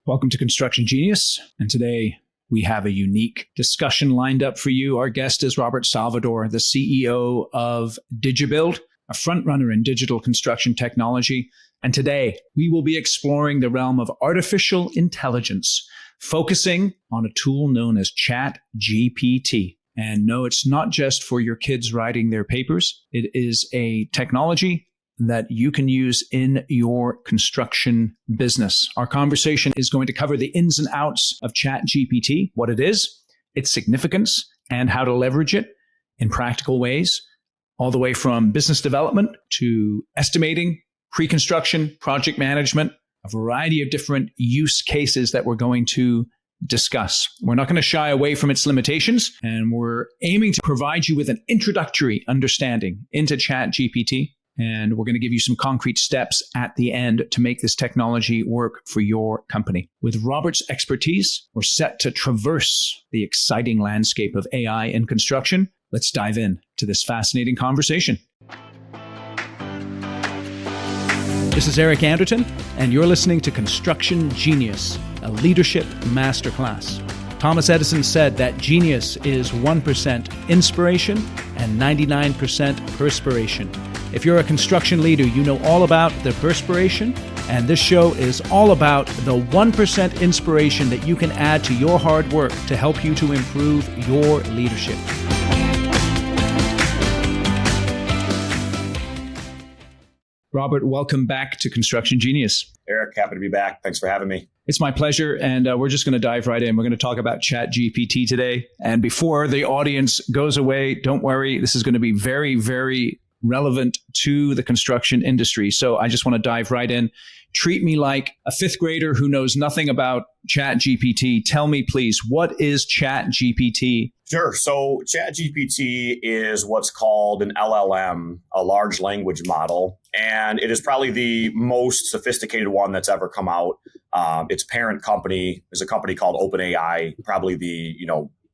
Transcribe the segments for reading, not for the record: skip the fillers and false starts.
Welcome to Construction Genius. And today we have a unique discussion lined up for you. Our guest is Robert Salvador, the CEO of DigiBuild, a frontrunner in digital construction technology. And today we will be exploring the realm of artificial intelligence, focusing on a tool known as ChatGPT. And no, it's not just for your kids writing their papers. It is a technology that you can use in your construction business. Our conversation is going to cover the ins and outs of ChatGPT, what it is, its significance, and how to leverage it in practical ways, all the way from business development to estimating, pre-construction, project management, a variety of different use cases that we're going to discuss. We're not going to shy away from its limitations, and we're aiming to provide you with an introductory understanding into ChatGPT. And we're going to give you some concrete steps at the end to make this technology work for your company. With Robert's expertise, we're set to traverse the exciting landscape of AI in construction. Let's dive in to this fascinating conversation. This is Eric Anderton, and you're listening to Construction Genius, a leadership masterclass. Thomas Edison said that genius is 1% inspiration and 99% perspiration. If you're a construction leader, you know all about the perspiration, and this show is all about the 1% inspiration that you can add to your hard work to help you to improve your leadership. Robert, welcome back to Construction Genius. Eric, happy to be back. Thanks for having me. It's my pleasure, and we're just going to dive right in. We're going to talk about ChatGPT today. And before the audience goes away, don't worry, this is going to be very, very relevant to the construction industry. So I just want to dive right in. Treat me like a fifth grader who knows nothing about ChatGPT. Tell me, please, what is ChatGPT? Sure. So ChatGPT is what's called an LLM, a large language model, and it is probably the most sophisticated one that's ever come out. Its parent company is a company called OpenAI, probably the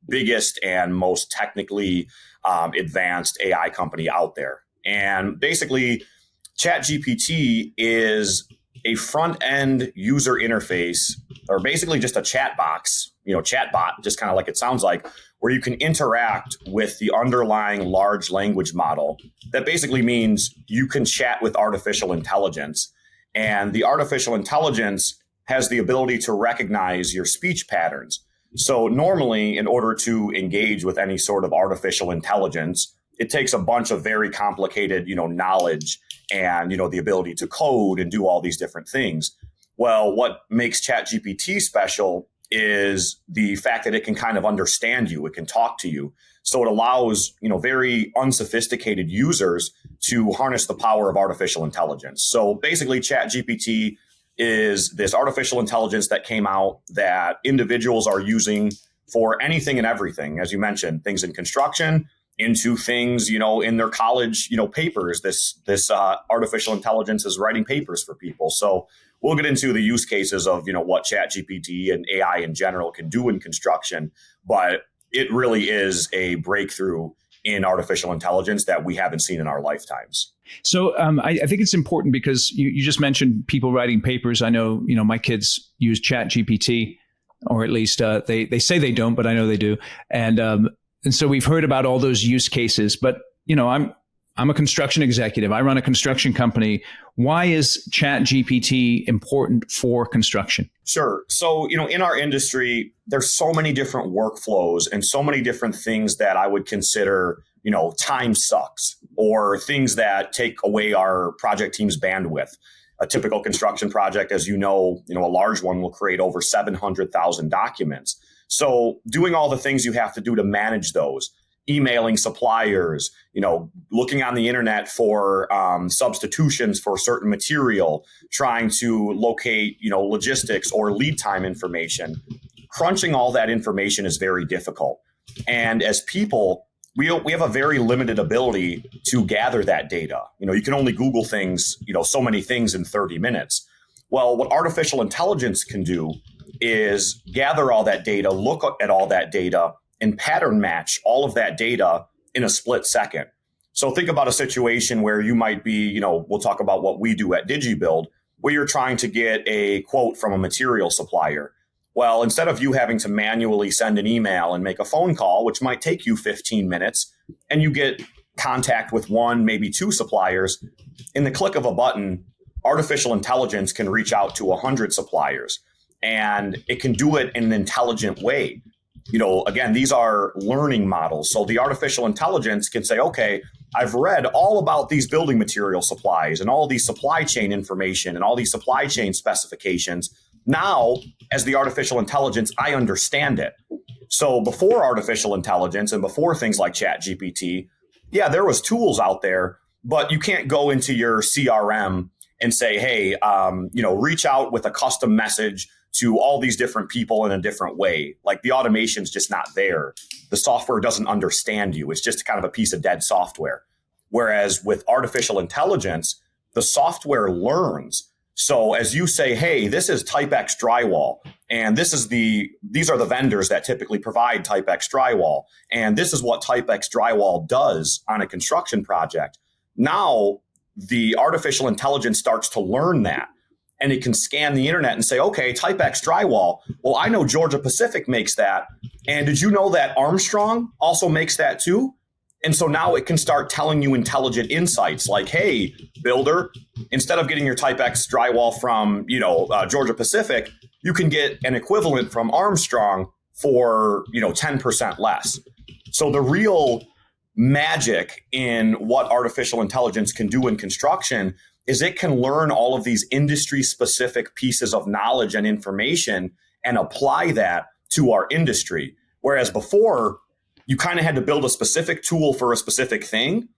biggest and most technically advanced AI company out there. And basically, ChatGPT is a front-end user interface, or basically just a chat box, chatbot, just kind of like it sounds like, where you can interact with the underlying large language model. That basically means you can chat with artificial intelligence. And the artificial intelligence has the ability to recognize your speech patterns. So normally, in order to engage with any sort of artificial intelligence, it takes a bunch of very complicated, knowledge and, the ability to code and do all these different things. Well, what makes ChatGPT special is the fact that it can kind of understand you. It can talk to you. So it allows, very unsophisticated users to harness the power of artificial intelligence. So basically, ChatGPT is this artificial intelligence that came out that individuals are using for anything and everything. As you mentioned, things in construction, into things, in their college, papers. This artificial intelligence is writing papers for people. So we'll get into the use cases of, what ChatGPT and AI in general can do in construction. But it really is a breakthrough in artificial intelligence that we haven't seen in our lifetimes. So I think it's important because you just mentioned people writing papers. I know, my kids use ChatGPT, or at least they say they don't, but I know they do. And so we've heard about all those use cases, but I'm a construction executive. I run a construction company. Why is ChatGPT important for construction? Sure. So, in our industry, there's so many different workflows and so many different things that I would consider, time sucks, or things that take away our project team's bandwidth. A typical construction project, as a large one will create over 700,000 documents. So doing all the things you have to do to manage those, emailing suppliers, looking on the internet for substitutions for certain material, trying to locate, logistics or lead time information. Crunching all that information is very difficult. And as people, we have a very limited ability to gather that data. You can only Google things, so many things in 30 minutes. Well, what artificial intelligence can do is gather all that data, look at all that data, and pattern match all of that data in a split second. So think about a situation where you might be, we'll talk about what we do at DigiBuild, where you're trying to get a quote from a material supplier. Well, instead of you having to manually send an email and make a phone call, which might take you 15 minutes, and you get contact with one, maybe two suppliers, in the click of a button, artificial intelligence can reach out to 100 suppliers, and it can do it in an intelligent way. Again, these are learning models. So the artificial intelligence can say, okay, I've read all about these building material supplies and all these supply chain information and all these supply chain specifications. Now, as the artificial intelligence, I understand it. So before artificial intelligence and before things like ChatGPT, yeah, there was tools out there, but you can't go into your CRM and say, hey, reach out with a custom message to all these different people in a different way. Like, the automation's just not there. The software doesn't understand you. It's just kind of a piece of dead software. Whereas with artificial intelligence, the software learns. So as you say, hey, this is Type X drywall, and these are the vendors that typically provide Type X drywall, and this is what Type X drywall does on a construction project. Now, the artificial intelligence starts to learn that, and it can scan the internet and say, okay, Type X drywall. Well, I know Georgia Pacific makes that. And did you know that Armstrong also makes that too? And so now it can start telling you intelligent insights like, hey, builder, instead of getting your Type X drywall from, Georgia Pacific, you can get an equivalent from Armstrong for, 10% less. So the real magic in what artificial intelligence can do in construction is it can learn all of these industry specific pieces of knowledge and information and apply that to our industry. Whereas before, you kind of had to build a specific tool for a specific thing.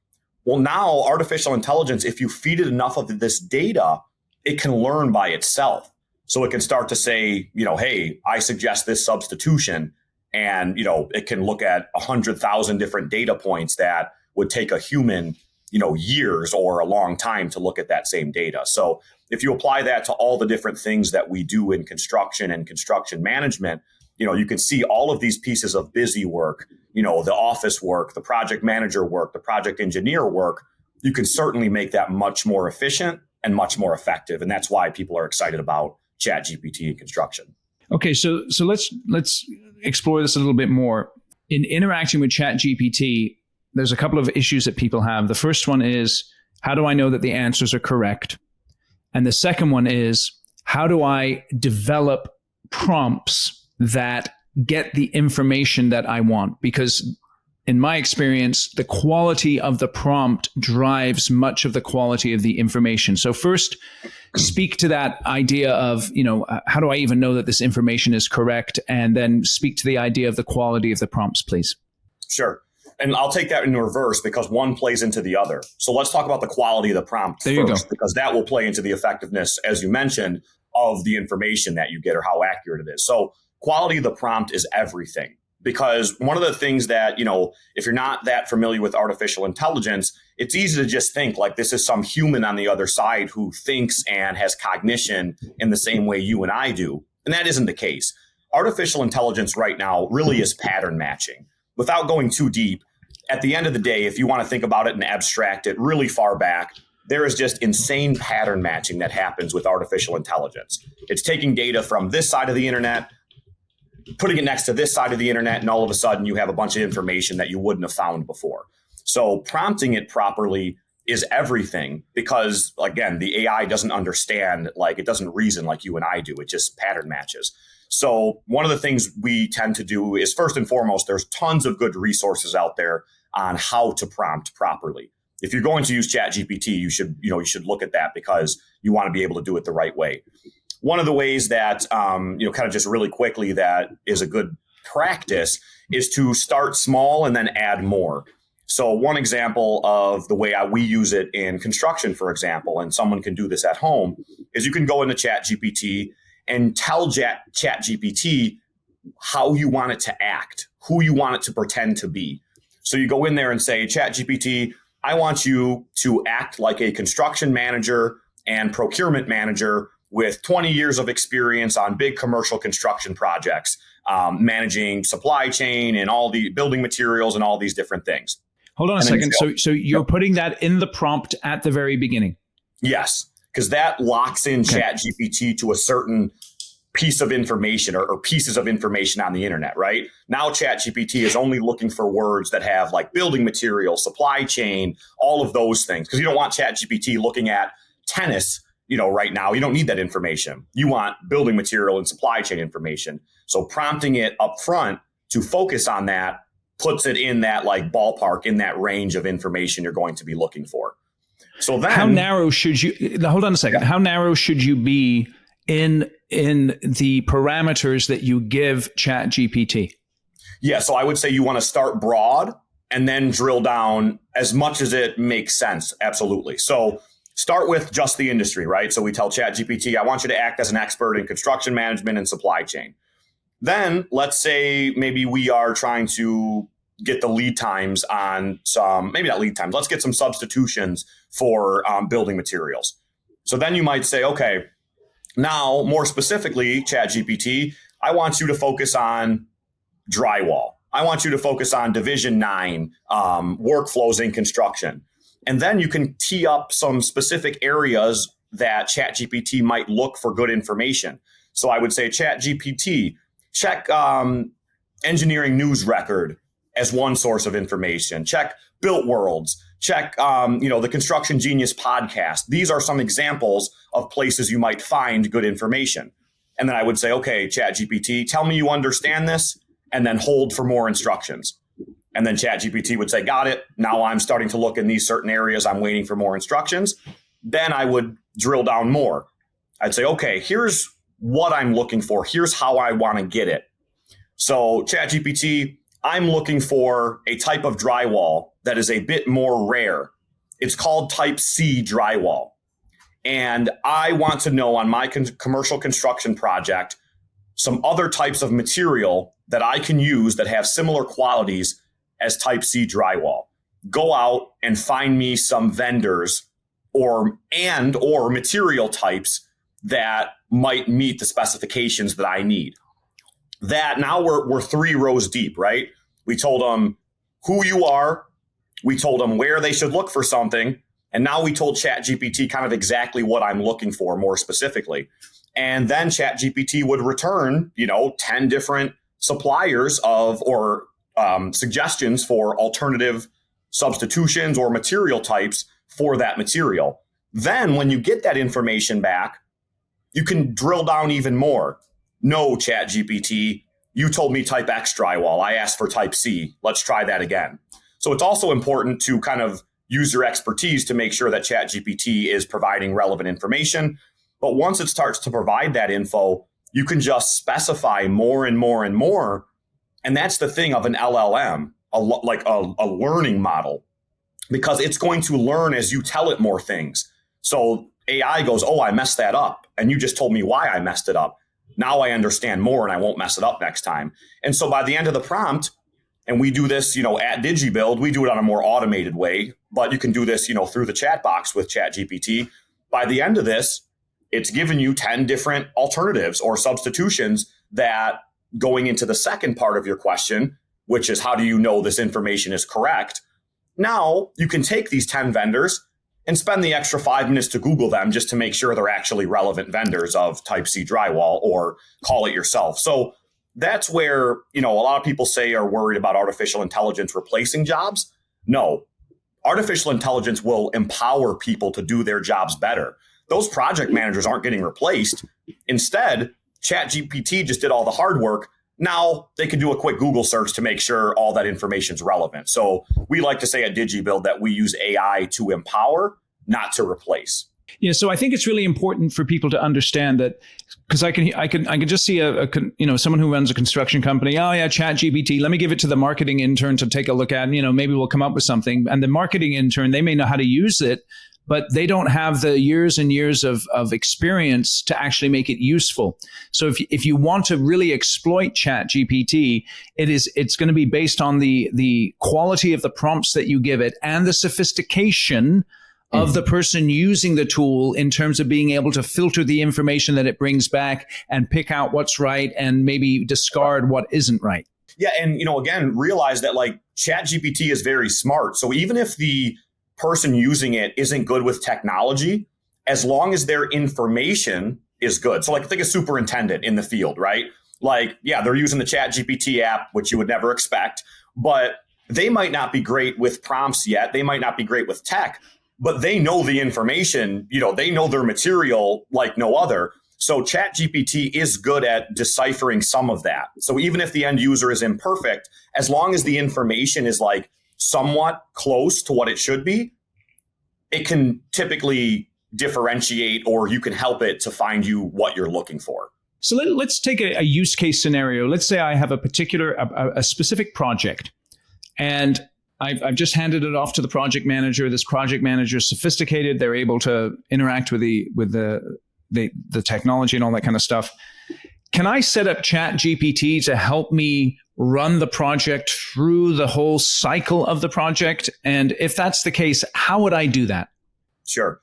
Well, now artificial intelligence, if you feed it enough of this data, it can learn by itself. So it can start to say, hey, I suggest this substitution. And, it can look at 100,000 different data points that would take a human, years or a long time to look at that same data. So if you apply that to all the different things that we do in construction and construction management, you can see all of these pieces of busy work, the office work, the project manager work, the project engineer work. You can certainly make that much more efficient and much more effective. And that's why people are excited about ChatGPT in construction. Okay, so let's explore this a little bit more. In interacting with ChatGPT, there's a couple of issues that people have. The first one is, how do I know that the answers are correct? And the second one is, how do I develop prompts that get the information that I want? Because in my experience, the quality of the prompt drives much of the quality of the information. So first, speak to that idea of, how do I even know that this information is correct? And then speak to the idea of the quality of the prompts, please. Sure. And I'll take that in reverse because one plays into the other. So let's talk about the quality of the prompt first, because that will play into the effectiveness, as you mentioned, of the information that you get or how accurate it is. So quality of the prompt is everything. Because one of the things that, if you're not that familiar with artificial intelligence, it's easy to just think like this is some human on the other side who thinks and has cognition in the same way you and I do. And that isn't the case. Artificial intelligence right now really is pattern matching. Without going too deep, at the end of the day, if you want to think about it and abstract it really far back, there is just insane pattern matching that happens with artificial intelligence. It's taking data from this side of the internet, putting it next to this side of the internet, and all of a sudden you have a bunch of information that you wouldn't have found before. So prompting it properly is everything because, again, the AI doesn't understand, it doesn't reason like you and I do. It just pattern matches. So one of the things we tend to do is, first and foremost, there's tons of good resources out there on how to prompt properly. If you're going to use ChatGPT, you should look at that because you want to be able to do it the right way. One of the ways that, kind of just really quickly, that is a good practice is to start small and then add more. So one example of the way we use it in construction, for example, and someone can do this at home, is you can go into ChatGPT and tell ChatGPT how you want it to act, who you want it to pretend to be. So you go in there and say, ChatGPT, I want you to act like a construction manager and procurement manager with 20 years of experience on big commercial construction projects, managing supply chain and all the building materials and all these different things. Hold on a second. So you're putting that in the prompt at the very beginning? Yes. because that locks in ChatGPT to a certain piece of information or pieces of information on the internet, right? Now ChatGPT is only looking for words that have like building material, supply chain, all of those things. Because you don't want ChatGPT looking at tennis, right now. You don't need that information. You want building material and supply chain information. So prompting it up front to focus on that puts it in that like ballpark, in that range of information you're going to be looking for. So then, how narrow should you, hold on a second. How narrow should you be in the parameters that you give ChatGPT? Yeah, so I would say you want to start broad and then drill down as much as it makes sense. Absolutely. So start with just the industry, right? So we tell ChatGPT, I want you to act as an expert in construction management and supply chain. Then let's say maybe we are trying to get the lead times on some, maybe not lead times, let's get some substitutions for building materials. So then you might say, okay, now more specifically, ChatGPT, I want you to focus on drywall. I want you to focus on Division 9 workflows in construction. And then you can tee up some specific areas that ChatGPT might look for good information. So I would say, ChatGPT, check engineering news record as one source of information. Check Built Worlds. Check the Construction Genius podcast. These are some examples of places you might find good information. And then I would say, okay, ChatGPT, tell me you understand this, and then hold for more instructions. And then ChatGPT would say, got it. Now I'm starting to look in these certain areas. I'm waiting for more instructions. Then I would drill down more. I'd say, okay, here's what I'm looking for. Here's how I want to get it. So ChatGPT, I'm looking for a type of drywall that is a bit more rare. It's called type C drywall. And I want to know on my commercial construction project some other types of material that I can use that have similar qualities as type C drywall. Go out and find me some vendors or material types that might meet the specifications that I need. That now we're 3 rows deep, right? We told them who you are. We told them where they should look for something. And now we told ChatGPT kind of exactly what I'm looking for more specifically. And then ChatGPT would return, 10 different suppliers or suggestions for alternative substitutions or material types for that material. Then when you get that information back, you can drill down even more. No, ChatGPT, you told me type X drywall. I asked for type C. Let's try that again. So it's also important to kind of use your expertise to make sure that ChatGPT is providing relevant information. But once it starts to provide that info, you can just specify more and more and more. And that's the thing of an LLM, a learning model, because it's going to learn as you tell it more things. So AI goes, oh, I messed that up. And you just told me why I messed it up. Now I understand more and I won't mess it up next time. And so by the end of the prompt, and we do this, at DigiBuild, we do it on a more automated way, but you can do this, through the chat box with ChatGPT. By the end of this, it's given you 10 different alternatives or substitutions that going into the second part of your question, which is how do you know this information is correct? Now you can take these 10 vendors and spend the extra 5 minutes to Google them just to make sure they're actually relevant vendors of type C drywall, or call it yourself. So that's where, a lot of people are worried about artificial intelligence replacing jobs. No, artificial intelligence will empower people to do their jobs better. Those project managers aren't getting replaced. Instead, ChatGPT just did all the hard work. Now they can do a quick Google search to make sure all that information is relevant. So we like to say at DigiBuild that we use AI to empower, not to replace. Yeah, so I think it's really important for people to understand that, because I can just see someone who runs a construction company. Oh yeah, ChatGPT. Let me give it to the marketing intern to take a look at. Maybe we'll come up with something. And the marketing intern, they may know how to use it, but they don't have the years and years of experience to actually make it useful. So if you want to really exploit ChatGPT, it's going to be based on the quality of the prompts that you give it and the sophistication of the person using the tool in terms of being able to filter the information that it brings back and pick out what's right and maybe discard what isn't right. Yeah. And, again, realize that ChatGPT is very smart. So even if the person using it isn't good with technology as long as their information is good. So like think a superintendent in the field, right? Like, yeah, they're using the ChatGPT app, which you would never expect, but they might not be great with prompts yet. They might not be great with tech, but they know the information, they know their material like no other. So ChatGPT is good at deciphering some of that. So even if the end user is imperfect, as long as the information is like somewhat close to what it should be, it can typically differentiate, or you can help it to find you what you're looking for. So let's take a use case scenario. Let's say I have a specific project, and I've just handed it off to the project manager. This project manager is sophisticated. They're able to interact with the technology and all that kind of stuff. Can I set up ChatGPT to help me run the project through the whole cycle of the project? And if that's the case, how would I do that? Sure.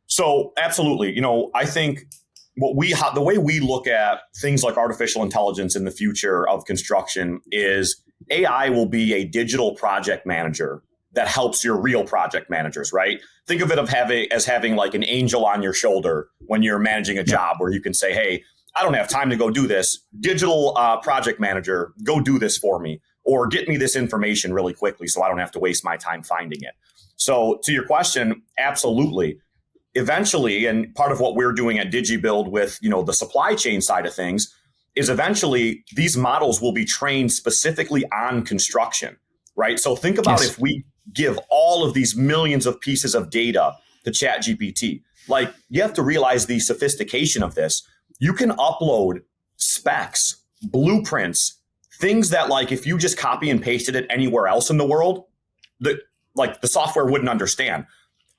So absolutely. I think the way we look at things like artificial intelligence in the future of construction is AI will be a digital project manager that helps your real project managers, right? Think of it as having like an angel on your shoulder when you're managing a job, where you can say, hey, I don't have time to go do this. Digital project manager, go do this for me, or get me this information really quickly so I don't have to waste my time finding it. So to your question, absolutely. Eventually, and part of what we're doing at DigiBuild with the supply chain side of things is eventually these models will be trained specifically on construction, right? So think about if we give all of these millions of pieces of data to ChatGPT. Like, you have to realize the sophistication of this. You can upload specs, blueprints, things that like if you just copy and pasted it anywhere else in the world, the software wouldn't understand.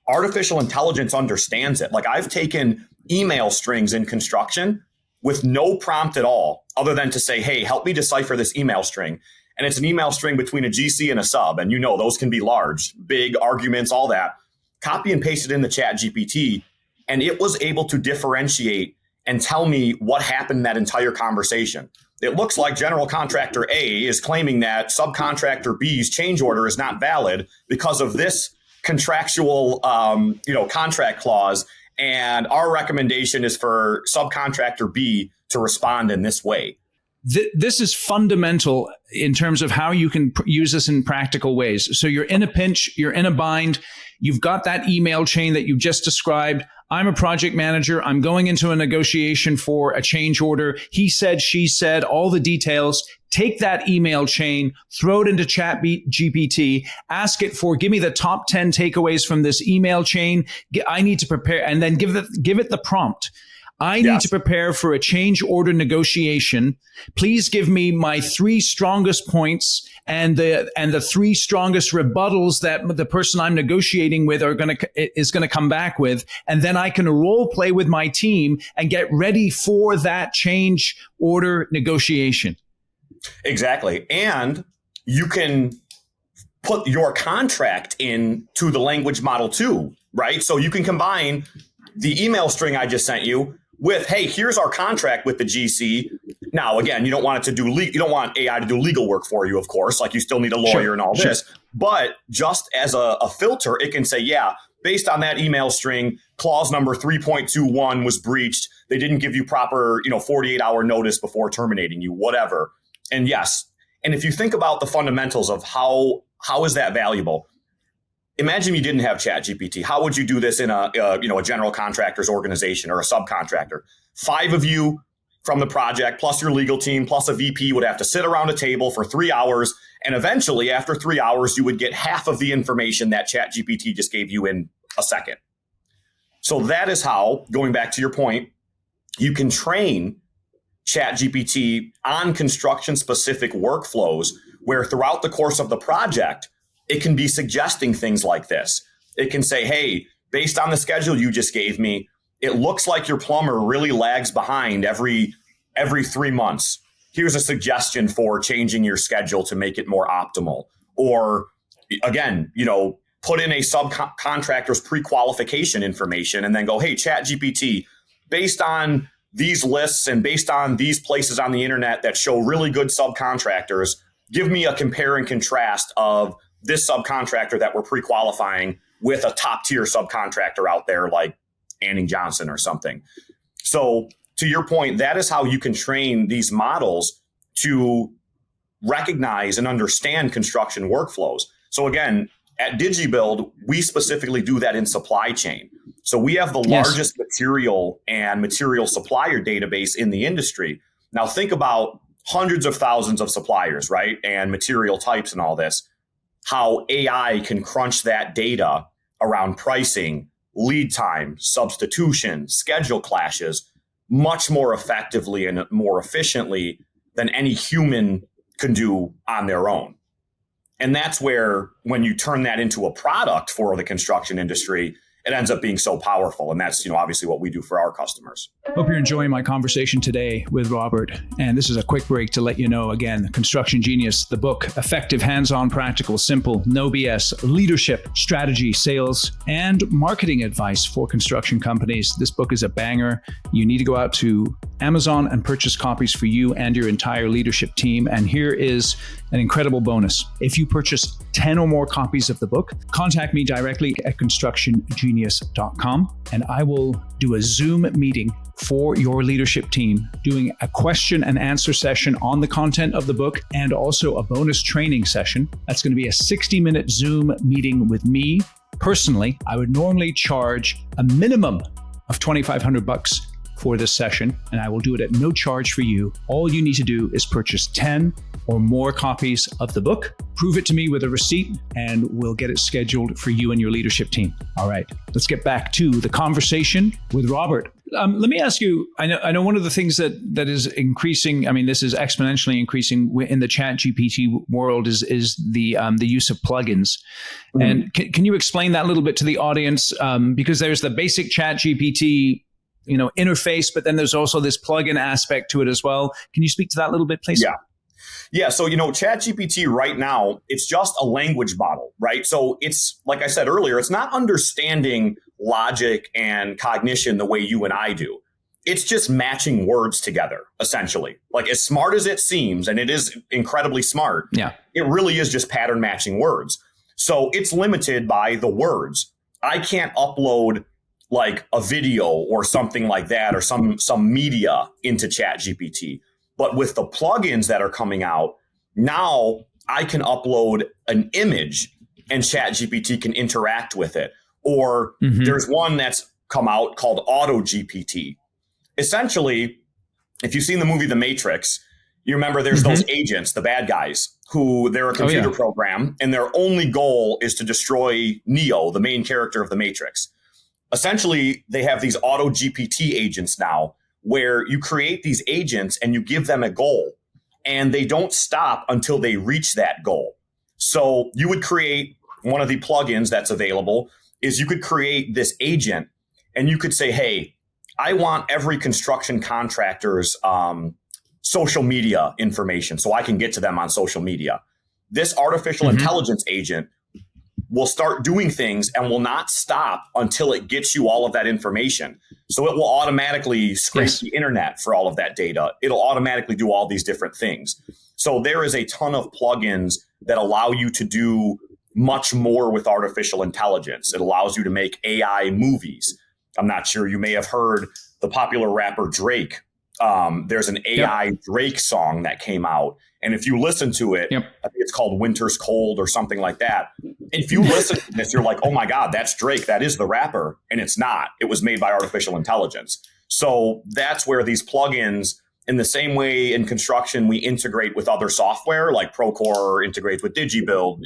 Artificial intelligence understands it. Like, I've taken email strings in construction with no prompt at all, other than to say, hey, help me decipher this email string. And it's an email string between a GC and a sub. And those can be large, big arguments, all that. Copy and paste it in the ChatGPT. And it was able to differentiate and tell me what happened in that entire conversation. It looks like general contractor A is claiming that subcontractor B's change order is not valid because of this contractual, contract clause. And our recommendation is for subcontractor B to respond in this way. This is fundamental in terms of how you can use this in practical ways. So you're in a pinch, you're in a bind, you've got that email chain that you just described. I'm a project manager. I'm going into a negotiation for a change order. He said, she said, all the details. Take that email chain, throw it into ChatGPT, ask it for, give me the top 10 takeaways from this email chain. I need to prepare, and then give it the prompt. I need to prepare for a change order negotiation. Please give me my 3 strongest points and the 3 strongest rebuttals that the person I'm negotiating with is going to come back with. And then I can role play with my team and get ready for that change order negotiation. Exactly. And you can put your contract into the language model too, right? So you can combine the email string I just sent you with, hey, here's our contract with the GC. Now, again, you don't want it to you don't want AI to do legal work for you, of course. Like, you still need a lawyer and all this. But just as a filter, it can say, yeah, based on that email string, clause number 3.21 was breached. They didn't give you proper, 48-hour notice before terminating you, whatever. And yes, and if you think about the fundamentals of how is that valuable? Imagine you didn't have ChatGPT. How would you do this in a general contractor's organization or a subcontractor? 5 of you from the project, plus your legal team, plus a VP would have to sit around a table for 3 hours. And eventually, after 3 hours, you would get half of the information that ChatGPT just gave you in a second. So that is how, going back to your point, you can train ChatGPT on construction-specific workflows where throughout the course of the project, it can be suggesting things like this. It can say, hey, based on the schedule you just gave me, it looks like your plumber really lags behind every 3 months. Here's a suggestion for changing your schedule to make it more optimal. Or again, put in a subcontractor's pre-qualification information and then go, hey, ChatGPT, based on these lists and based on these places on the internet that show really good subcontractors, give me a compare and contrast of this subcontractor that we're pre-qualifying with a top tier subcontractor out there like Anning Johnson or something. So to your point, that is how you can train these models to recognize and understand construction workflows. So again, at DigiBuild, we specifically do that in supply chain. So we have the largest material and material supplier database in the industry. Now think about hundreds of thousands of suppliers, right? And material types and all this, how AI can crunch that data around pricing, lead time, substitution, schedule clashes much more effectively and more efficiently than any human can do on their own. And that's where, when you turn that into a product for the construction industry, it ends up being so powerful. And that's, obviously what we do for our customers. Hope you're enjoying my conversation today with Robert. And this is a quick break to let you know, again, Construction Genius, the book, effective, hands-on, practical, simple, no BS, leadership, strategy, sales, and marketing advice for construction companies. This book is a banger. You need to go out to Amazon and purchase copies for you and your entire leadership team. And here is an incredible bonus. If you purchase 10 or more copies of the book, contact me directly at constructiongenius.com, and I will do a Zoom meeting for your leadership team, doing a question and answer session on the content of the book and also a bonus training session. That's going to be a 60-minute Zoom meeting with me personally. I would normally charge a minimum of $2,500 for this session, and I will do it at no charge for you. All you need to do is purchase 10 or more copies of the book, prove it to me with a receipt, and we'll get it scheduled for you and your leadership team. All right, let's get back to the conversation with Robert. Let me ask you, I know one of the things that is increasing, this is exponentially increasing in the ChatGPT world is the use of plugins. Mm-hmm. And can you explain that a little bit to the audience? Because there's the basic ChatGPT interface, but then there's also this plugin aspect to it as well. Can you speak to that a little bit, please? Yeah. So, ChatGPT right now, it's just a language model, right? So it's, like I said earlier, it's not understanding logic and cognition the way you and I do. It's just matching words together, essentially. Like, as smart as it seems, and it is incredibly smart, it really is just pattern matching words. So it's limited by the words. I can't upload like a video or something like that, or some media into ChatGPT. But with the plugins that are coming out, now I can upload an image and ChatGPT can interact with it. Or there's one that's come out called AutoGPT. Essentially, if you've seen the movie The Matrix, you remember there's those agents, the bad guys, who they're a computer program, and their only goal is to destroy Neo, the main character of The Matrix. Essentially, they have these AutoGPT agents now, where you create these agents and you give them a goal, and they don't stop until they reach that goal. So you would create one of the plugins that's available is you could create this agent, and you could say, hey, I want every construction contractor's social media information so I can get to them on social media. This artificial intelligence agent will start doing things and will not stop until it gets you all of that information. So it will automatically scrape the internet for all of that data. It'll automatically do all these different things. So there is a ton of plugins that allow you to do much more with artificial intelligence. It allows you to make AI movies. I'm not sure, you may have heard the popular rapper Drake. There's an AI Drake song that came out. And if you listen to it, I think it's called Winter's Cold or something like that. If you listen to this, you're like, oh my God, that's Drake. That is the rapper. And it's not. It was made by artificial intelligence. So that's where these plugins, in the same way in construction, we integrate with other software, like Procore integrates with DigiBuild,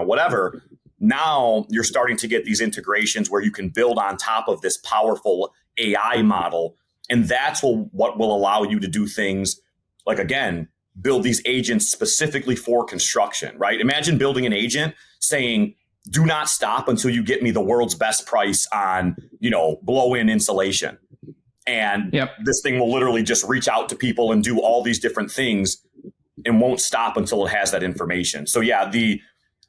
whatever. Now you're starting to get these integrations where you can build on top of this powerful AI model. And that's what will allow you to do things like, again, build these agents specifically for construction, right? Imagine building an agent saying, do not stop until you get me the world's best price on, blow-in insulation. And this thing will literally just reach out to people and do all these different things and won't stop until it has that information. So the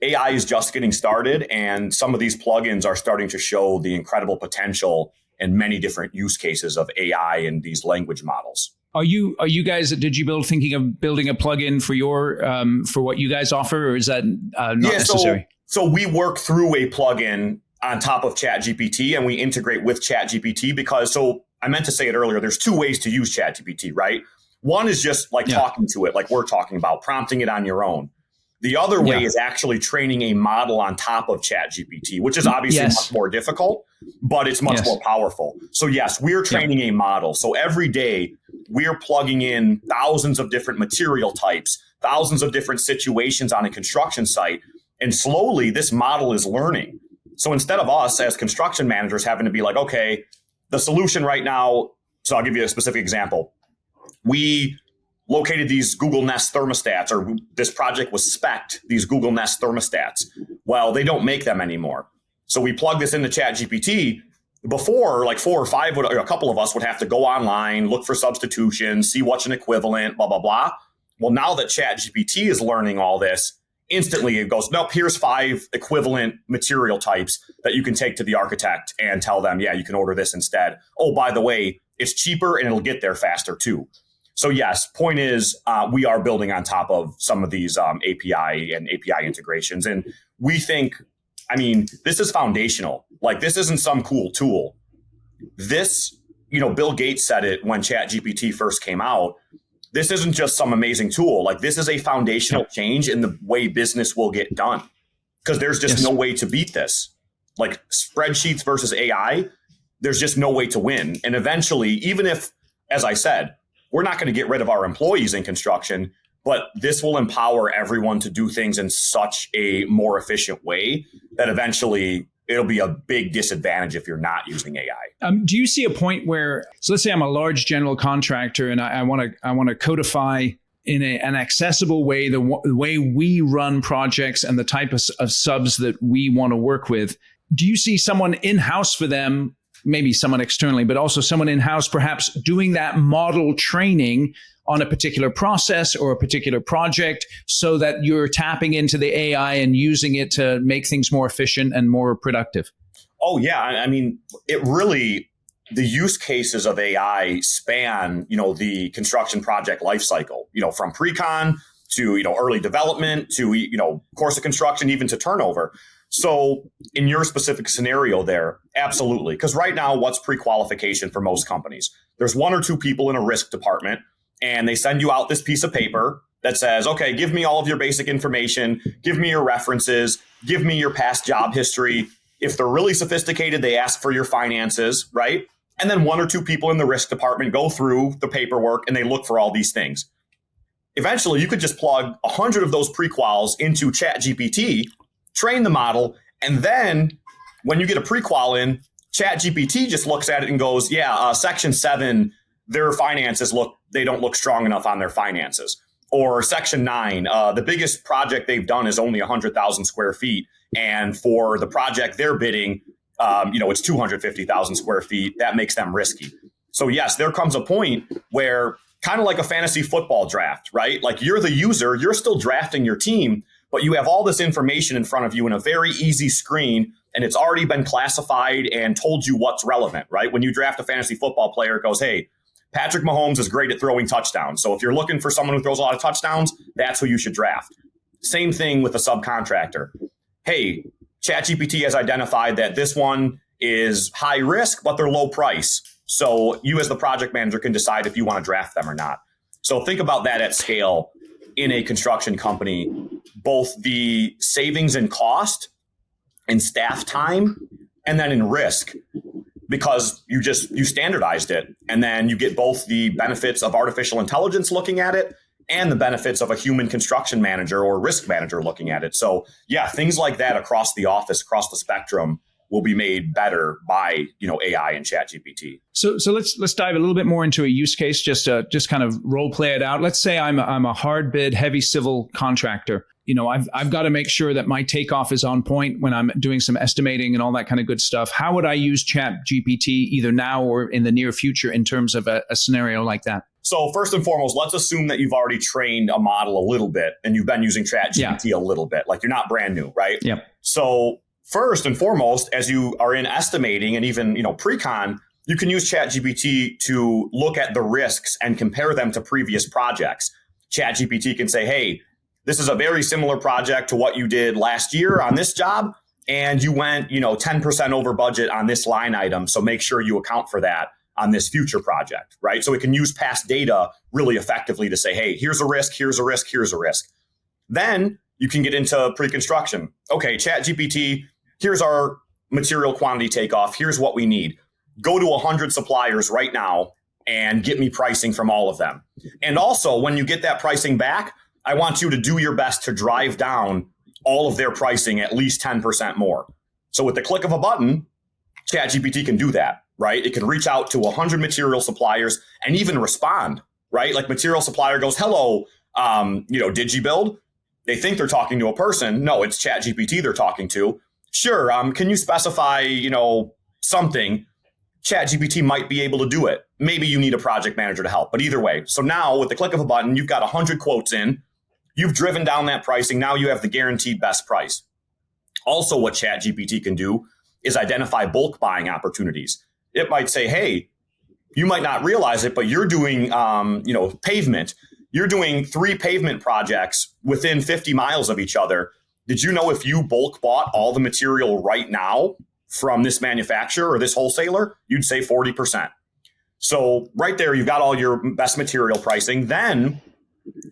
AI is just getting started, and some of these plugins are starting to show the incredible potential and many different use cases of AI and these language models. Are you guys at DigiBuild thinking of building a plugin for your for what you guys offer, or is that not necessary? So we work through a plugin on top of ChatGPT and we integrate with ChatGPT because, so I meant to say it earlier, there's two ways to use ChatGPT, right? One is just like talking to it, like we're talking about, prompting it on your own. The other way is actually training a model on top of ChatGPT, which is obviously much more difficult, but it's much more powerful. So yes, we're training a model. So every day we're plugging in thousands of different material types, thousands of different situations on a construction site. And slowly this model is learning. So instead of us as construction managers having to be like, okay, the solution right now, so I'll give you a specific example. We located these Google Nest thermostats, or this project was spec'd these Google Nest thermostats. Well, they don't make them anymore. So we plug this into ChatGPT. Before, like 4 or 5, a couple of us would have to go online, look for substitutions, see what's an equivalent, blah, blah, blah. Well, now that ChatGPT is learning all this, instantly it goes, nope, here's 5 equivalent material types that you can take to the architect and tell them, yeah, you can order this instead. Oh, by the way, it's cheaper and it'll get there faster too. So yes, point is we are building on top of some of these API and API integrations. And we think, I mean, this is foundational. Like this isn't some cool tool. This, Bill Gates said it when ChatGPT first came out. This isn't just some amazing tool. Like this is a foundational change in the way business will get done because there's just no way to beat this. Like spreadsheets versus AI, there's just no way to win. And eventually, even if, as I said, we're not going to get rid of our employees in construction, but this will empower everyone to do things in such a more efficient way that eventually it'll be a big disadvantage if you're not using AI. Do you see a point where, so let's say I'm a large general contractor and I want to codify in an accessible way the way we run projects and the type of subs that we want to work with. Do you see someone in-house for them, maybe someone externally, but also someone in-house perhaps doing that model training on a particular process or a particular project so that you're tapping into the AI and using it to make things more efficient and more productive? Oh, yeah. I mean, it really, the use cases of AI span, the construction project lifecycle, from pre-con to, early development to, course of construction, even to turnover. So in your specific scenario there, absolutely. Because right now, what's pre-qualification for most companies? There's 1 or 2 people in a risk department, and they send you out this piece of paper that says, okay, give me all of your basic information, give me your references, give me your past job history. If they're really sophisticated, they ask for your finances, right? And then 1 or 2 people in the risk department go through the paperwork and they look for all these things. Eventually, you could just plug 100 of those pre-quals into ChatGPT, train the model, and then when you get a pre-qual in, ChatGPT just looks at it and goes, section 7, their finances they don't look strong enough on their finances. Or section 9, the biggest project they've done is only 100,000 square feet. And for the project they're bidding, it's 250,000 square feet. That makes them risky. So yes, there comes a point where kind of like a fantasy football draft, right? Like you're the user, you're still drafting your team, but you have all this information in front of you in a very easy screen, and it's already been classified and told you what's relevant, right? When you draft a fantasy football player, it goes, hey, Patrick Mahomes is great at throwing touchdowns. So if you're looking for someone who throws a lot of touchdowns, that's who you should draft. Same thing with a subcontractor. Hey, ChatGPT has identified that this one is high risk, but they're low price. So you as the project manager can decide if you want to draft them or not. So think about that at scale in a construction company, both the savings in cost and staff time, and then in risk, because you standardized it. And then you get both the benefits of artificial intelligence looking at it and the benefits of a human construction manager or risk manager looking at it. So yeah, things like that across the office, across the spectrum will be made better by, AI and ChatGPT. So let's dive a little bit more into a use case, just kind of role play it out. Let's say I'm a hard bid, heavy civil contractor. I've got to make sure that my takeoff is on point when I'm doing some estimating and all that kind of good stuff. How would I use ChatGPT either now or in the near future in terms of a scenario like that? So first and foremost, let's assume that you've already trained a model a little bit and you've been using ChatGPT a little bit. Like you're not brand new, right? Yeah. So first and foremost, as you are in estimating and even, pre-con, you can use ChatGPT to look at the risks and compare them to previous projects. ChatGPT can say, hey, this is a very similar project to what you did last year on this job. and you went, 10% over budget on this line item. So make sure you account for that on this future project, right? So it can use past data really effectively to say, hey, here's a risk, here's a risk, here's a risk. Then you can get into pre-construction. Okay, ChatGPT, here's our material quantity takeoff. Here's what we need. Go to 100 suppliers right now and get me pricing from all of them. And also, when you get that pricing back, I want you to do your best to drive down all of their pricing at least 10% more. So with the click of a button, ChatGPT can do that, right? It can reach out to 100 material suppliers and even respond, right? Like material supplier goes, hello, DigiBuild. They think they're talking to a person. No, it's ChatGPT they're talking to. Sure, can you specify, something? ChatGPT might be able to do it. Maybe you need a project manager to help, but either way. So now with the click of a button, you've got 100 quotes in. You've driven down that pricing. Now you have the guaranteed best price. Also, what ChatGPT can do is identify bulk buying opportunities. It might say, hey, you might not realize it, but you're doing, pavement. You're doing 3 pavement projects within 50 miles of each other. Did you know if you bulk bought all the material right now from this manufacturer or this wholesaler, you'd save 40%. So right there, you've got all your best material pricing. Then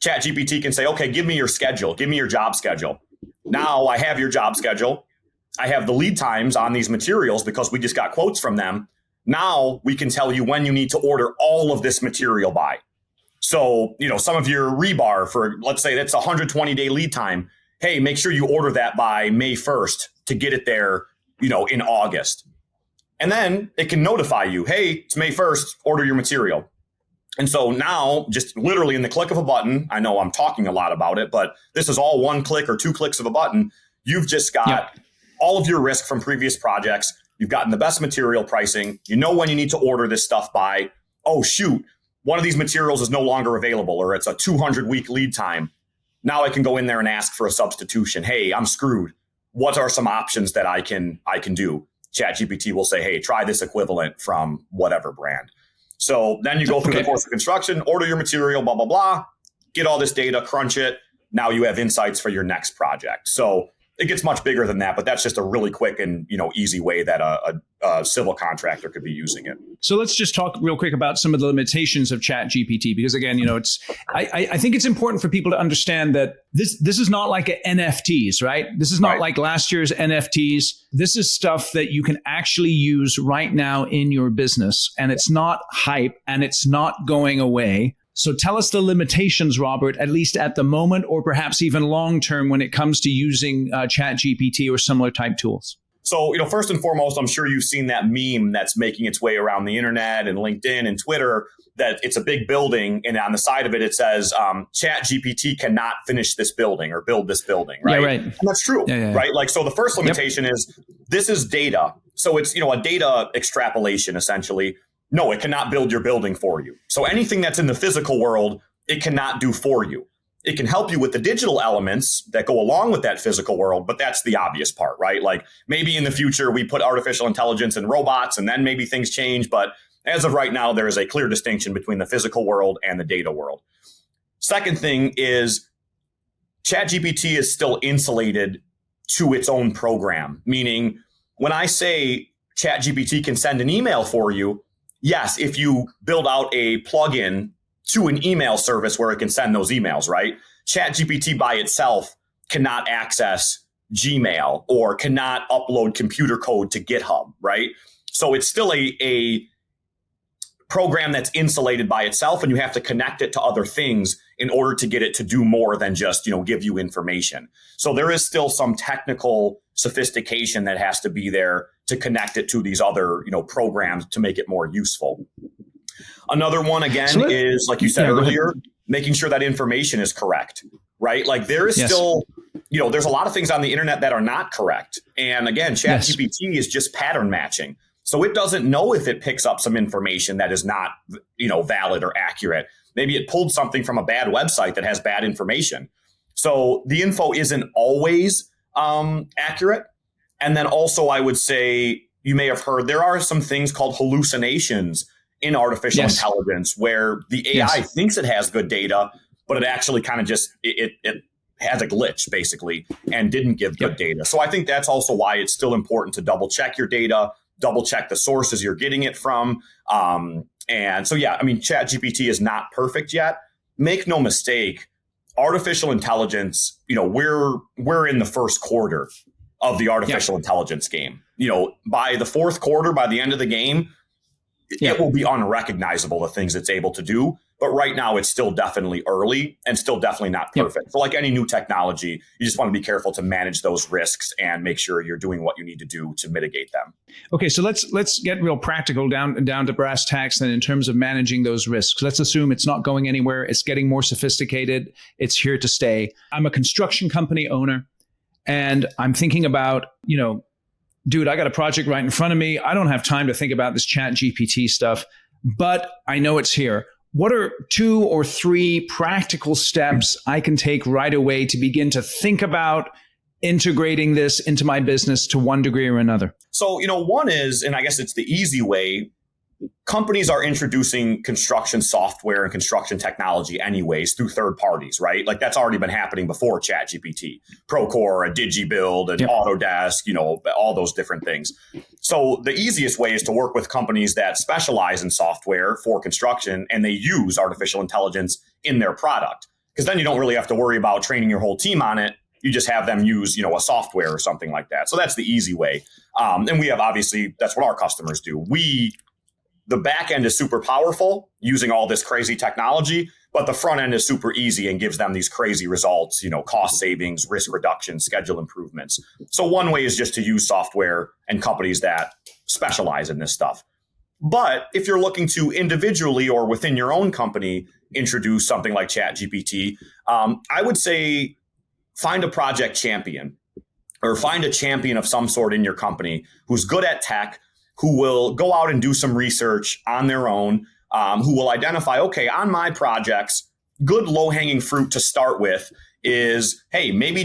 ChatGPT can say, okay, give me your schedule. Give me your job schedule. Now I have your job schedule. I have the lead times on these materials because we just got quotes from them. Now we can tell you when you need to order all of this material by. So, some of your rebar for, let's say that's a 120-day lead time. Hey, make sure you order that by May 1st to get it there, in August. And then it can notify you, hey, it's May 1st, order your material. And so now, just literally in the click of a button, I know I'm talking a lot about it, but this is all 1 click or 2 clicks of a button. You've just got all of your risk from previous projects. You've gotten the best material pricing. You know when you need to order this stuff by. Oh, shoot, one of these materials is no longer available, or it's a 200-week lead time. Now I can go in there and ask for a substitution. Hey, I'm screwed. What are some options that I can do? ChatGPT will say, hey, try this equivalent from whatever brand. So then you go through the course of construction, order your material, blah, blah, blah, get all this data, crunch it. Now you have insights for your next project. So it gets much bigger than that, but that's just a really quick and easy way that a civil contractor could be using it. So let's just talk real quick about some of the limitations of ChatGPT, because again, I think it's important for people to understand that this is not like NFTs, right? This is not like last year's NFTs. This is stuff that you can actually use right now in your business, and it's not hype and it's not going away. So tell us the limitations, Robert, at least at the moment, or perhaps even long term when it comes to using ChatGPT or similar type tools. So, first and foremost, I'm sure you've seen that meme that's making its way around the internet and LinkedIn and Twitter, that it's a big building. And on the side of it, it says ChatGPT cannot finish this building or build this building. Right. Yeah, right. And that's true. Right. Like, so the first limitation is this is data. So it's, a data extrapolation, essentially. No, it cannot build your building for you. So anything that's in the physical world, it cannot do for you. It can help you with the digital elements that go along with that physical world, but that's the obvious part, right? Like maybe in the future we put artificial intelligence in robots and then maybe things change. But as of right now, there is a clear distinction between the physical world and the data world. Second thing is ChatGPT is still insulated to its own program, meaning when I say ChatGPT can send an email for you, yes, if you build out a plugin to an email service where it can send those emails, right? ChatGPT by itself cannot access Gmail or cannot upload computer code to GitHub, right? So it's still a program that's insulated by itself, and you have to connect it to other things in order to get it to do more than just, give you information. So there is still some technical sophistication that has to be there to connect it to these other, programs to make it more useful. Another one, again, is, like you said earlier, making sure that information is correct, right? Like there is still, there's a lot of things on the internet that are not correct. And again, ChatGPT is just pattern matching. So it doesn't know if it picks up some information that is not, valid or accurate. Maybe it pulled something from a bad website that has bad information. So the info isn't always accurate. And then also, I would say, you may have heard, there are some things called hallucinations in artificial intelligence where the AI thinks it has good data, but it actually kind of just, it has a glitch basically and didn't give good data. So I think that's also why it's still important to double check your data, double check the sources you're getting it from. And so, yeah, I mean, ChatGPT is not perfect yet. Make no mistake, artificial intelligence, we're in the first quarter of the artificial intelligence game. By the fourth quarter, by the end of the game, it will be unrecognizable, the things it's able to do. But right now, it's still definitely early and still definitely not perfect. So like any new technology, you just want to be careful to manage those risks and make sure you're doing what you need to do to mitigate them. Okay, so let's get real practical down to brass tacks then in terms of managing those risks. Let's assume it's not going anywhere. It's getting more sophisticated. It's here to stay. I'm a construction company owner and I'm thinking about, dude, I got a project right in front of me. I don't have time to think about this ChatGPT stuff, but I know it's here. What are 2 or 3 practical steps I can take right away to begin to think about integrating this into my business to one degree or another? So, one is, and I guess it's the easy way, companies are introducing construction software and construction technology anyways through third parties, right? Like that's already been happening before ChatGPT, Procore, DigiBuild, and Autodesk, all those different things. So the easiest way is to work with companies that specialize in software for construction and they use artificial intelligence in their product. Because then you don't really have to worry about training your whole team on it. You just have them use, a software or something like that. So that's the easy way. And we have, obviously, that's what our customers do. The back end is super powerful using all this crazy technology, but the front end is super easy and gives them these crazy results, cost savings, risk reduction, schedule improvements. So one way is just to use software and companies that specialize in this stuff. But if you're looking to individually or within your own company introduce something like ChatGPT, I would say find a project champion or find a champion of some sort in your company who's good at tech, who will go out and do some research on their own, who will identify, okay, on my projects, good low-hanging fruit to start with is, hey, maybe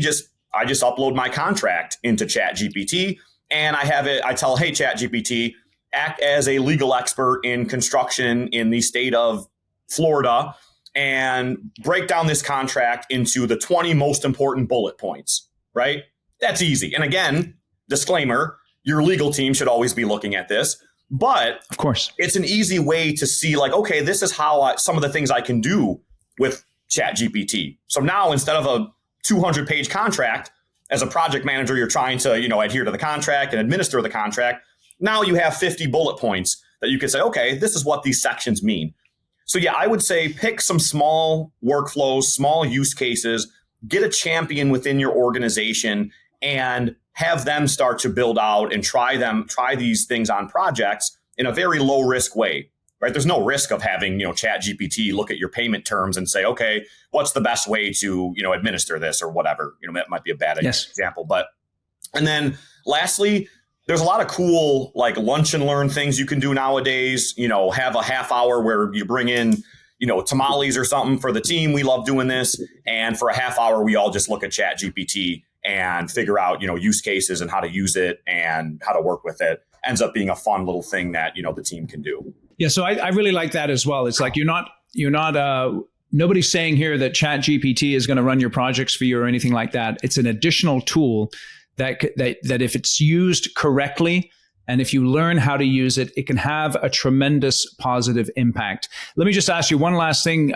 I just upload my contract into ChatGPT and I tell, hey, ChatGPT, act as a legal expert in construction in the state of Florida and break down this contract into the 20 most important bullet points, right? That's easy. And again, disclaimer, your legal team should always be looking at this, but of course, it's an easy way to see like, okay, this is how some of the things I can do with ChatGPT. So now instead of a 200-page contract, as a project manager, you're trying to, adhere to the contract and administer the contract. Now you have 50 bullet points that you can say, okay, this is what these sections mean. So yeah, I would say pick some small workflows, small use cases, get a champion within your organization and have them start to build out and try these things on projects in a very low risk way, right? There's no risk of having, ChatGPT look at your payment terms and say, okay, what's the best way to, administer this or whatever, that might be a bad example. And then lastly, there's a lot of cool like lunch and learn things you can do nowadays, have a half hour where you bring in, tamales or something for the team. We love doing this. And for a half hour, we all just look at ChatGPT and figure out, use cases and how to use it and how to work with it. Ends up being a fun little thing that, the team can do. Yeah. So I really like that as well. It's like nobody's saying here that ChatGPT is going to run your projects for you or anything like that. It's an additional tool that if it's used correctly, and if you learn how to use it, it can have a tremendous positive impact. Let me just ask you one last thing,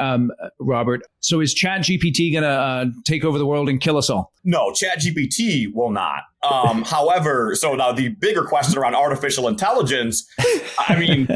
Robert. So is ChatGPT going to take over the world and kill us all? No, ChatGPT will not. However, so now the bigger question around artificial intelligence, I mean,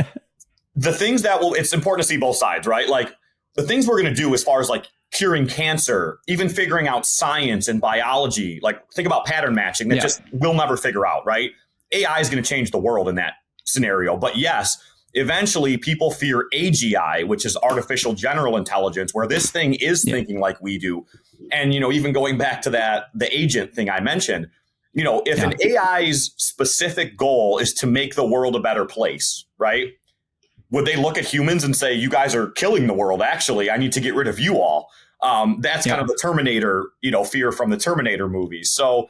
the things it's important to see both sides, right? Like the things we're going to do as far as like curing cancer, even figuring out science and biology, like think about pattern matching that just we'll never figure out, right? AI is going to change the world in that scenario. But yes, eventually people fear AGI, which is artificial general intelligence, where this thing is thinking like we do. And, even going back to the agent thing I mentioned, if an AI's specific goal is to make the world a better place, right? Would they look at humans and say, you guys are killing the world? Actually, I need to get rid of you all. That's kind of the Terminator, fear from the Terminator movies. So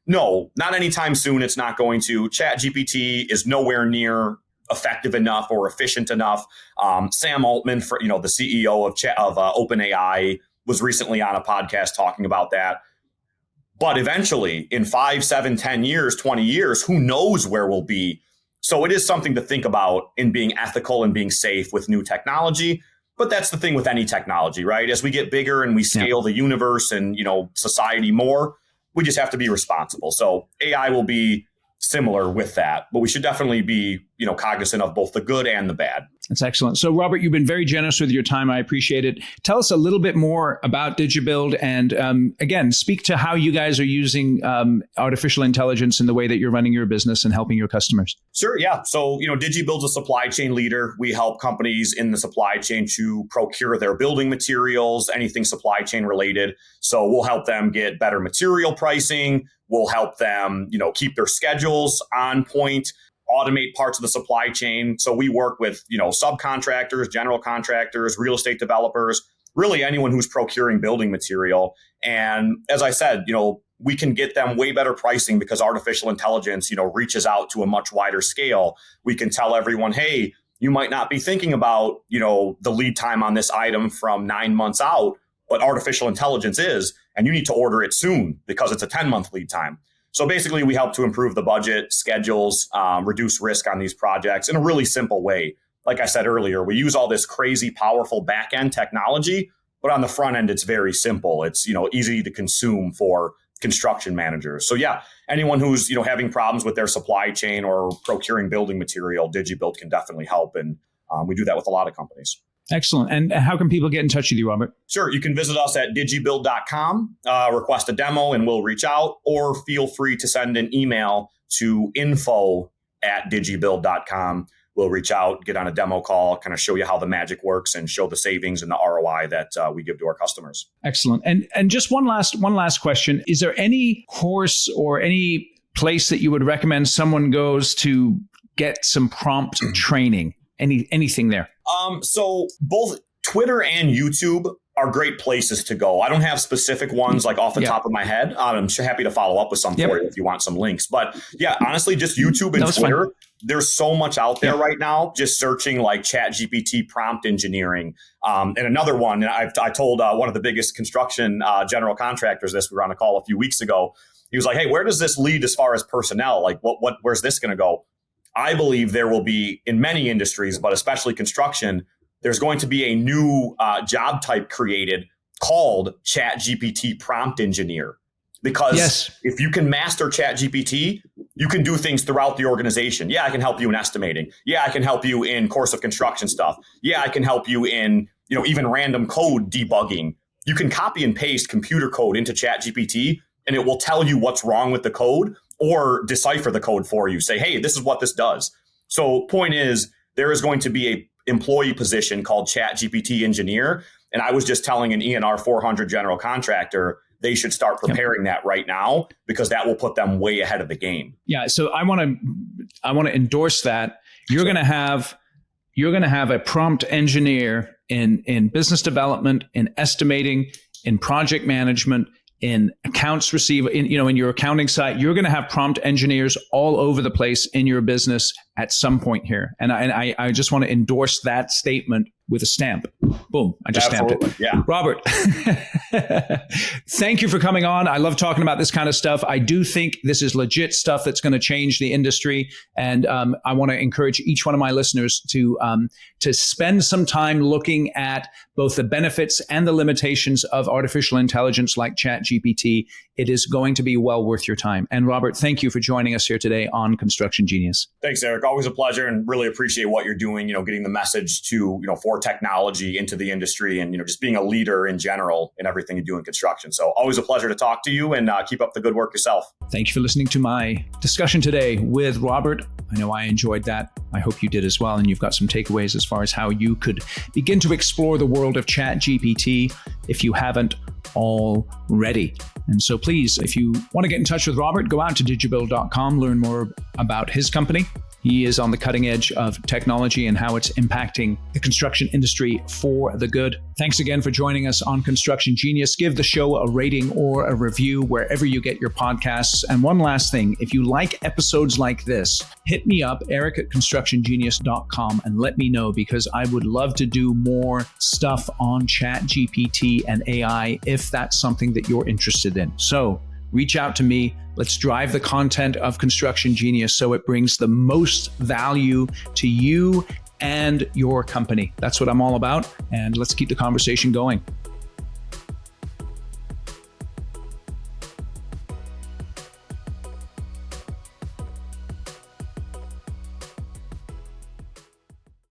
no, not anytime soon. It's not going to. ChatGPT is nowhere near effective enough or efficient enough. Sam Altman, the CEO of OpenAI, was recently on a podcast talking about that. But eventually, in 5, 7, 10 years, 20 years, who knows where we'll be? So it is something to think about in being ethical and being safe with new technology. But that's the thing with any technology, right? As we get bigger and we scale the universe and, society more, we just have to be responsible. So AI will be similar with that, but we should definitely be, cognizant of both the good and the bad. That's excellent. So Robert, you've been very generous with your time. I appreciate it. Tell us a little bit more about DigiBuild and again, speak to how you guys are using artificial intelligence in the way that you're running your business and helping your customers. Sure. Yeah. So, DigiBuild's a supply chain leader. We help companies in the supply chain to procure their building materials, anything supply chain related. So we'll help them get better material pricing. We'll help them, keep their schedules on point, automate parts of the supply chain. So we work with, subcontractors, general contractors, real estate developers, really anyone who's procuring building material. And as I said, we can get them way better pricing because artificial intelligence, reaches out to a much wider scale. We can tell everyone, hey, you might not be thinking about, the lead time on this item from 9 months out, but artificial intelligence is, and you need to order it soon because it's a 10-month lead time. So basically, we help to improve the budget, schedules, reduce risk on these projects in a really simple way. Like I said earlier, we use all this crazy, powerful back-end technology, but on the front end, it's very simple. It's, easy to consume for construction managers. So yeah, anyone who's, having problems with their supply chain or procuring building material, DigiBuild can definitely help. And we do that with a lot of companies. Excellent. And how can people get in touch with you, Robert? Sure. You can visit us at digibuild.com, request a demo, and we'll reach out, or feel free to send an email to info@digibuild.com. We'll reach out, get on a demo call, kind of show you how the magic works and show the savings and the ROI that we give to our customers. Excellent. And just one last question. Is there any course or any place that you would recommend someone goes to get some prompt training? Anything there? So both Twitter and YouTube are great places to go. I don't have specific ones like off the top of my head. I'm happy to follow up with some for you if you want some links. But yeah, honestly, just YouTube and Twitter. There's so much out there right now. Just searching like ChatGPT prompt engineering. And another one, I told one of the biggest construction general contractors this. We were on a call a few weeks ago. He was like, "Hey, where does this lead as far as personnel? Like, where's this going to go?" I believe there will be, in many industries, but especially construction, there's going to be a new job type created called ChatGPT prompt engineer. Because if you can master ChatGPT, you can do things throughout the organization. Yeah, I can help you in estimating. Yeah, I can help you in course of construction stuff. Yeah, I can help you in, even random code debugging. You can copy and paste computer code into ChatGPT, and it will tell you what's wrong with the code or decipher the code for you. Say, hey, this is what this does. So point is, there is going to be a employee position called ChatGPT engineer. And I was just telling an ENR 400 general contractor, they should start preparing that right now because that will put them way ahead of the game. Yeah. So I want to endorse that. You're going to have a prompt engineer in business development, in estimating, in project management, in accounts receivable, in your accounting side. You're going to have prompt engineers all over the place in your business at some point here. And I just want to endorse that statement with a stamp. Boom. I just stamped it. Yeah. Robert, thank you for coming on. I love talking about this kind of stuff. I do think this is legit stuff that's going to change the industry. And I want to encourage each one of my listeners to spend some time looking at both the benefits and the limitations of artificial intelligence like ChatGPT. It is going to be well worth your time. And Robert, thank you for joining us here today on Construction Genius. Thanks, Eric. Always a pleasure, and really appreciate what you're doing, getting the message to, for technology into the industry and, just being a leader in general in everything you do in construction. So always a pleasure to talk to you, and keep up the good work yourself. Thank you for listening to my discussion today with Robert. I know I enjoyed that. I hope you did as well. And you've got some takeaways as far as how you could begin to explore the world of ChatGPT if you haven't already. And so please, if you want to get in touch with Robert, go out to digibuild.com, learn more about his company. He is on the cutting edge of technology and how it's impacting the construction industry for the good. Thanks again for joining us on Construction Genius. Give the show a rating or a review wherever you get your podcasts. And one last thing, if you like episodes like this, hit me up, eric@constructiongenius.com, and let me know, because I would love to do more stuff on ChatGPT and AI if that's something that you're interested in. So reach out to me. Let's drive the content of Construction Genius so it brings the most value to you and your company. That's what I'm all about. And let's keep the conversation going.